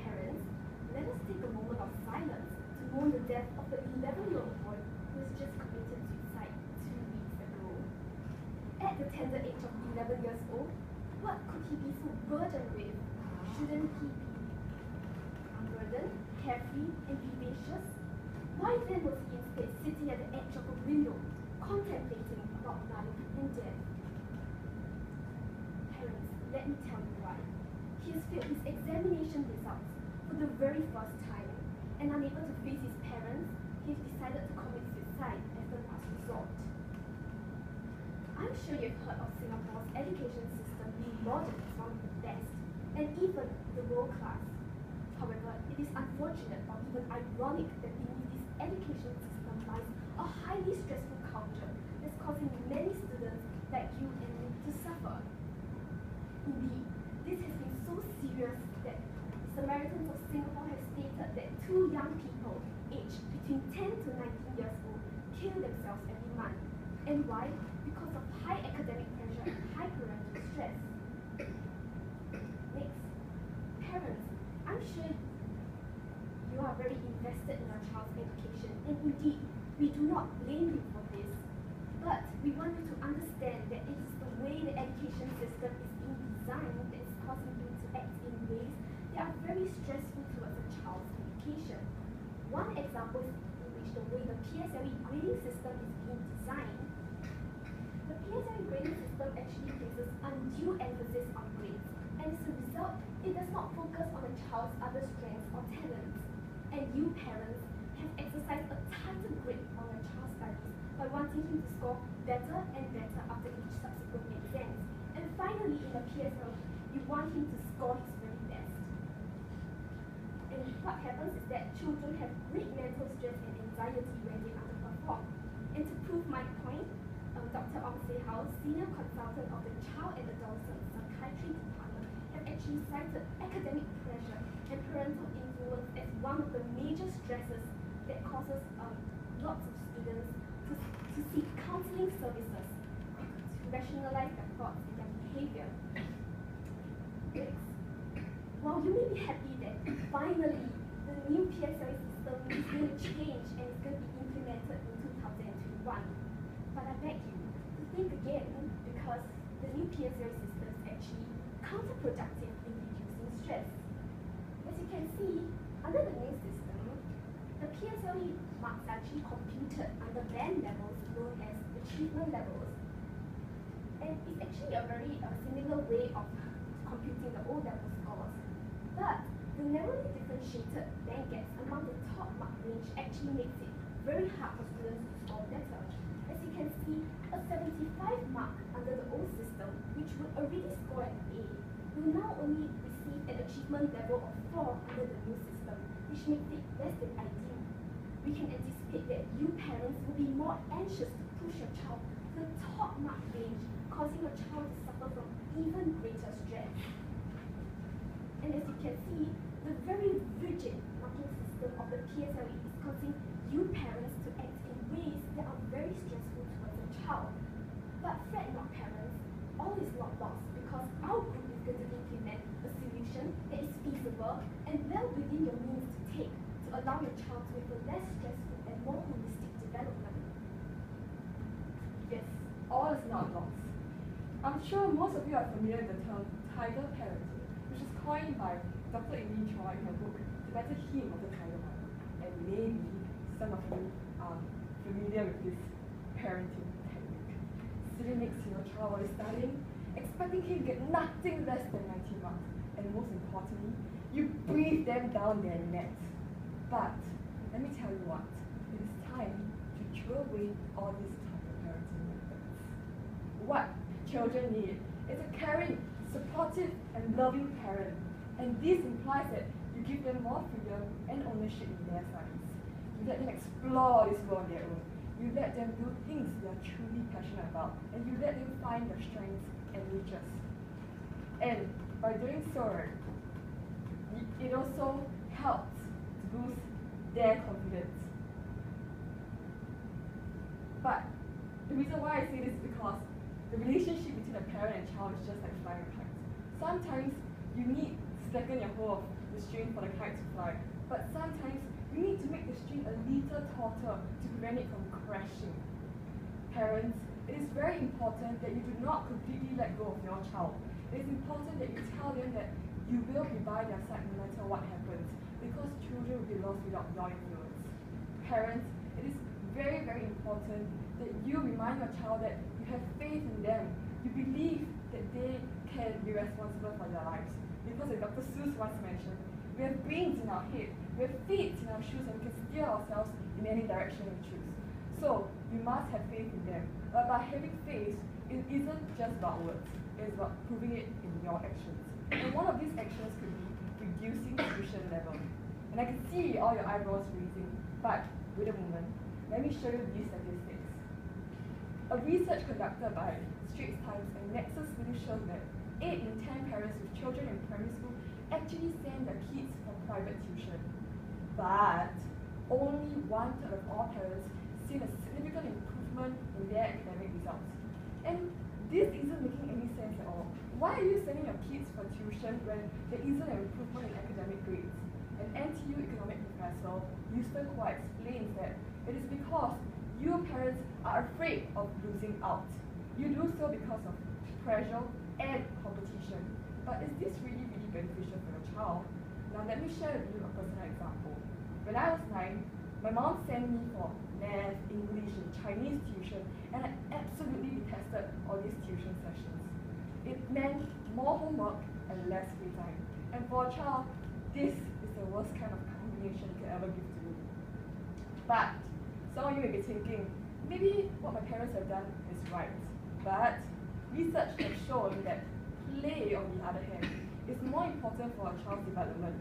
parents, let us take a moment of silence to mourn the death of the 11-year-old boy who has just committed suicide 2 weeks ago. At the tender age of 11 years old, what could he be so burdened with? Shouldn't he be unburdened, carefree, and vivacious? Why then was he instead sitting at the edge of a window, contemplating about life and death? Parents, let me tell you why. He has failed his examination results for the very first time, and unable to face his parents, he has decided to commit suicide as the last resort. I'm sure you've heard of Singapore's education system being lauded as one of the best, and even the world class. However, it is unfortunate or even ironic that beneath this education system lies a highly stressful culture that's causing many students like you and me to suffer. Indeed, this has been so serious that Samaritans of Singapore have stated that 2 young people aged between 10 to 19 years old kill themselves every month. And why? Because of high academic pressure and high parental stress. Next, parents, I'm sure you are very invested in your child's education, and indeed, we do not blame you for this. But we want you to understand that it is the way the education system is being designed that is causing you to act in ways that are very stressful towards a child's education. One example is in which the way the PSLE grading system is being designed. The PSLE grading system actually places undue emphasis on grades, and as a result, it does not focus on a child's other strengths or talents. And you parents have exercised a tighter grip on your child's studies by wanting him to score better and better after each subsequent exams. And finally, in the PSLE, you want him to score his very best. And what happens is that children have great mental stress and anxiety when they underperform. And to prove my point, Dr. Ong Se Hao, Senior Consultant of the Child and Adolescent Psychiatry Department, have actually cited academic pressure and parental influence as one of the major stresses that causes lots of students to seek counseling services to rationalize their thoughts and their behavior. Next, while you may be happy that finally the new PSLE system is going to change and is going to be implemented in 2021, but I beg you to think again, because the new PSLE system is actually counterproductive in reducing stress. As you can see, under the new system, the PSLE marks are actually computed under band levels known as achievement levels. And it's actually a very similar way of computing the O-level scores. But the narrowly differentiated band gaps among the top mark range actually makes it very hard for students to score better. As you can see, a 75 mark under the old system, which would already score an A, will now only receive an achievement level of 4 under the new system, which makes it less than ideal. We can anticipate that you parents will be more anxious to push your child to the top mark range, causing your child to suffer from even greater stress. And as you can see, the very rigid marking system of the PSLE is causing you parents to act in ways that are very stressful towards your child. But fret not, parents, all is not lost, because our group is going to implement a solution that is feasible and well within your means to take to allow your child to have a less stressful and more holistic development. Yes, all is not lost. I'm sure most of you are familiar with the term tiger parenting, which is coined by Dr. Amy Chua in her book, The Better Him of the Tiger Mother. And maybe some of you are familiar with this parenting technique. Sitting next to your child while he's studying, expecting him to get nothing less than 90 marks. And most importantly, you breathe them down their necks. But let me tell you what, it is time to throw away all these tiger parenting methods. What children need is a caring, supportive, and loving parent. And this implies that you give them more freedom and ownership in their studies. You let them explore this world on their own. You let them do things they are truly passionate about, and you let them find their strengths and niches. And by doing so, it also helps to boost their confidence. But the reason why I say this is because the relationship between a parent and child is just like flying a kite. Sometimes you need to slacken your hold of the string for the kite to fly, but sometimes you need to make the string a little tauter to prevent it from crashing. Parents, it is very important that you do not completely let go of your child. It is important that you tell them that you will be by their side no matter what happens, because children will be lost without your influence. Parents, it is very, very important that you remind your child that you have faith in them. You believe that they can be responsible for their lives. Because as Dr. Seuss once mentioned, we have brains in our head, we have feet in our shoes, and we can steer ourselves in any direction we choose. So, you must have faith in them. But by having faith, it isn't just about words, it's about proving it in your actions. And one of these actions could be reducing tuition level. And I can see all your eyebrows raising, but wait a moment, let me show you these statistics. A research conducted by Straits Times and Nexus really shows that 8 in 10 parents with children in primary school actually send their kids for private tuition. But only 1/3 of all parents see a significant improvement in their academic results. And this isn't making any sense at all. Why are you sending your kids for tuition when there isn't an improvement in academic grades? An NTU economic professor, Houston Hua, explains that it is because you parents are afraid of losing out. You do so because of pressure and competition. But is this really, really beneficial for your child? Now let me share with you a personal example. When I was 9, my mom sent me for math, English, and Chinese tuition, and I absolutely detested all these tuition sessions. It meant more homework and less free time. And for a child, this is the worst kind of combination you can ever give to you. But some of you may be thinking, maybe what my parents have done is right. But research has shown that play, on the other hand, is more important for a child's development.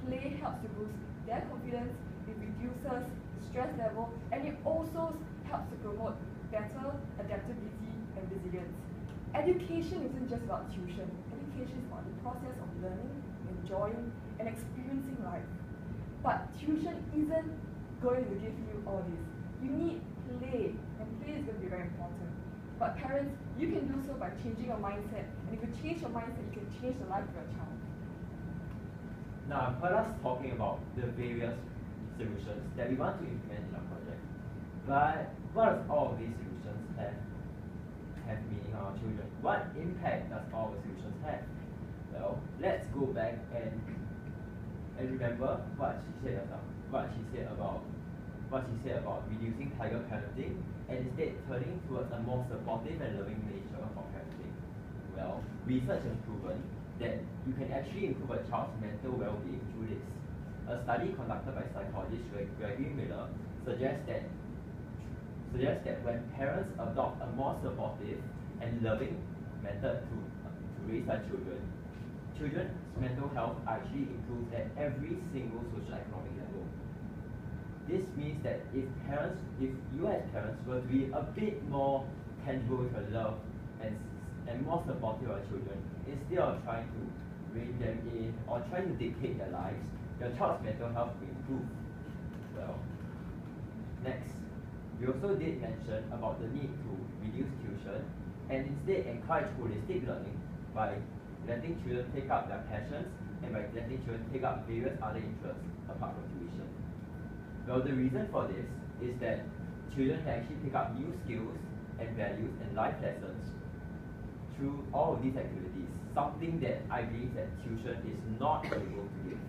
Play helps to boost their confidence, it reduces stress level, and it also helps to promote better adaptability and resilience. Education isn't just about tuition. Education is about the process of learning, enjoying, and experiencing life. But tuition isn't going to give you all this. You need play, and play is going to be very important. But parents, you can do so by changing your mindset. And if you change your mindset, you can change the life of your child. Now, I've heard us talking about the various solutions that we want to implement in our project. But what does all of these solutions have meaning on our children? What impact does all the solutions have? Well, let's go back and remember what she said about reducing tiger parenting and instead turning towards a more supportive and loving nature for parenting. Well, research has proven that you can actually improve a child's mental well-being through this. A study conducted by psychologist Gregory Miller suggests that when parents adopt a more supportive and loving method to raise their children, children's mental health actually improves at every single socio-economic level. This means that if you as parents were to be a bit more tangible with your love and more supportive of your children, instead of trying to rein them in or trying to dictate their lives, your child's mental health will improve. Well, next, we also did mention about the need to reduce tuition and instead encourage holistic learning by letting children take up their passions and by letting children take up various other interests apart from tuition. Well, the reason for this is that children can actually pick up new skills and values and life lessons through all of these activities, something that I believe that tuition is not able to give.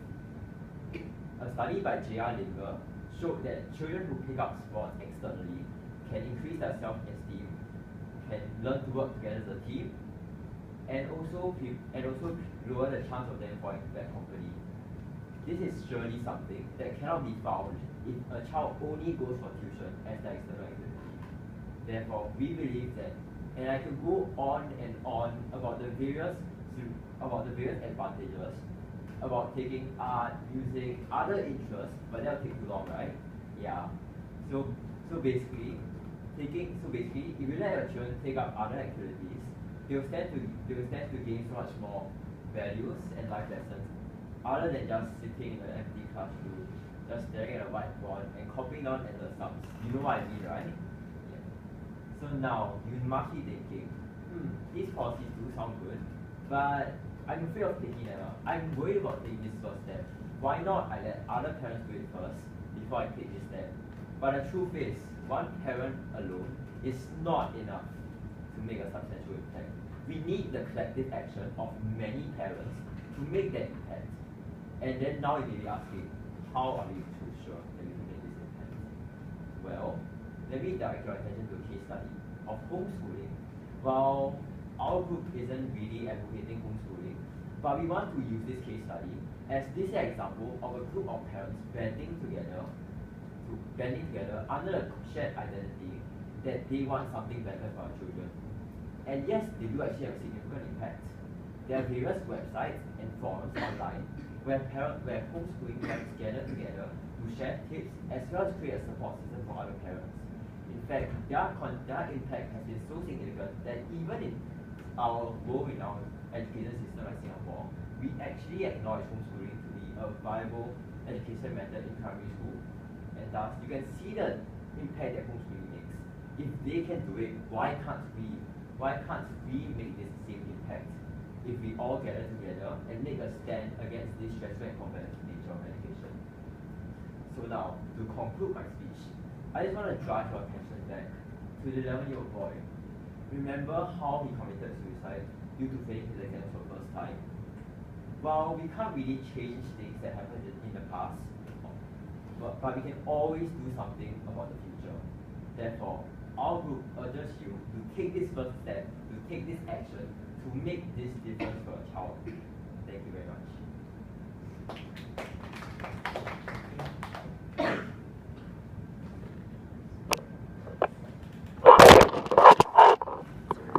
A study by J.R. Linger showed that children who pick up sports externally can increase their self-esteem, can learn to work together as a team, and also lower the chance of them falling into bad company. This is surely something that cannot be found if a child only goes for tuition as their external activity. Therefore, we believe that, and I could go on and on about the various advantages about taking art, music, other interests, but that'll take too long, right? Yeah. So basically, if you let your children take up other activities, they will stand to gain so much more values and life lessons, other than just sitting in an empty classroom, just staring at a whiteboard and copying down at the sums. You know what I mean, right? Yeah. So now you must be thinking, these policies do sound good, but I'm afraid of taking it up. I'm worried about taking this first step. Why not I let other parents do it first before I take this step? But the truth is, one parent alone is not enough to make a substantial impact. We need the collective action of many parents to make that impact. And then now you may be asking, how are we too sure that we can make this impact? Well, let me direct your attention to a case study of homeschooling. While our group isn't really advocating homeschooling, but we want to use this case study as this example of a group of parents banding together under a shared identity that they want something better for our children. And yes, they do actually have a significant impact. There are various websites and forums online where homeschooling parents gather together to share tips as well as create a support system for other parents. In fact, their impact has been so significant that even in our world-renowned education system like Singapore, we actually acknowledge homeschooling to be a viable education method in primary school. And thus, you can see the impact that homeschooling makes. If they can do it, why can't we? Why can't we make this same impact if we all gather together and make a stand against this stressful and competitive nature of education? So now, to conclude my speech, I just want to drive your attention back to the 11-year-old boy. Remember how he committed suicide due to failing his exams for the first time? While we can't really change things that happened in the past, but we can always do something about the future. Therefore, our group urges you to take this first step, to take this action, to make this difference for a child.